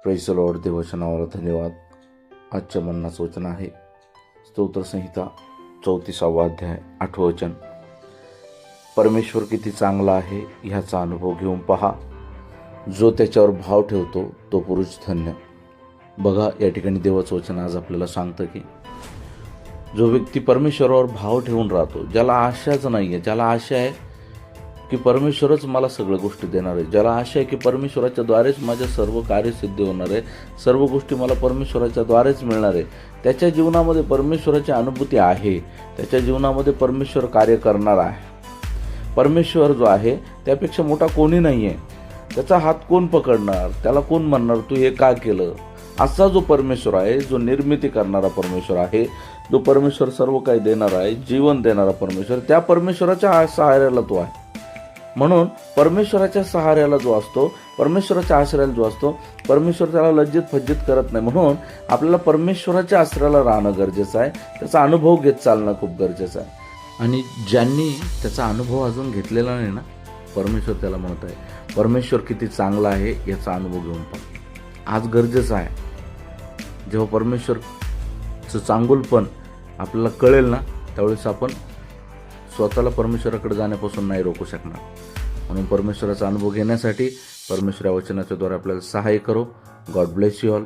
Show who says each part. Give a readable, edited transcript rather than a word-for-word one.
Speaker 1: Praise the Lord. देवचनावर धन्यवाद. आजच्या मन्नाचं वचन आहे स्तोत्र संहिता 34 अध्याय 8 वचन. परमेश्वर किती चांगला आहे ह्याचा अनुभव घेऊन पहा. जो त्याच्यावर भाव ठेवतो तो पुरुष धन्य. बघा, या ठिकाणी देवाचं वचन आज आपल्याला सांगतं की जो व्यक्ती परमेश्वरावर भाव ठेवून राहतो, ज्याला आशाच नाही आहे, ज्याला आशा आहे की परमेश्वरच मला सगळ्या गोष्टी देणार आहे, ज्याला आशा आहे की परमेश्वराच्या द्वारेच माझ्या सर्व कार्यसिद्धी होणार आहे, सर्व गोष्टी मला परमेश्वराच्या द्वारेच मिळणार आहे, त्याच्या जीवनामध्ये परमेश्वराची अनुभूती आहे, त्याच्या जीवनामध्ये परमेश्वर कार्य करणार आहे. परमेश्वर जो आहे त्यापेक्षा मोठा कोणी नाही आहे. त्याचा हात कोण पकडणार, त्याला कोण म्हणणार तू हे का केलं. असा जो परमेश्वर आहे, जो निर्मिती करणारा परमेश्वर आहे, जो परमेश्वर सर्व काही देणारा आहे, जीवन देणारा परमेश्वर, त्या परमेश्वराच्या सहाऱ्याला तो आहे. म्हणून परमेश्वराच्या सहाऱ्याला जो असतो, परमेश्वराच्या आश्रयाला जो असतो, परमेश्वर त्याला लज्जित फज्जित करत नाही. म्हणून आपल्याला परमेश्वराच्या आश्रयाला राहणं गरजेचं आहे, त्याचा अनुभव घेत चालणं खूप गरजेचं आहे. आणि ज्यांनी त्याचा अनुभव अजून घेतलेला नाही ना, परमेश्वर त्याला म्हणत आहे परमेश्वर किती चांगला आहे याचा अनुभव घेऊन पहा. आज गरजेचं आहे. जेव्हा परमेश्वरचं चांगुलपण आपल्याला कळेल ना, त्यावेळेस आपण स्वतःला परमेश्वराकडे जाण्यापासून नाही रोखू शकणार. म्हणून परमेश्वराचा अनुभव घेण्यासाठी परमेश्वर या वचनाच्या द्वारे आपल्याला सहाय्य करो. God bless you all.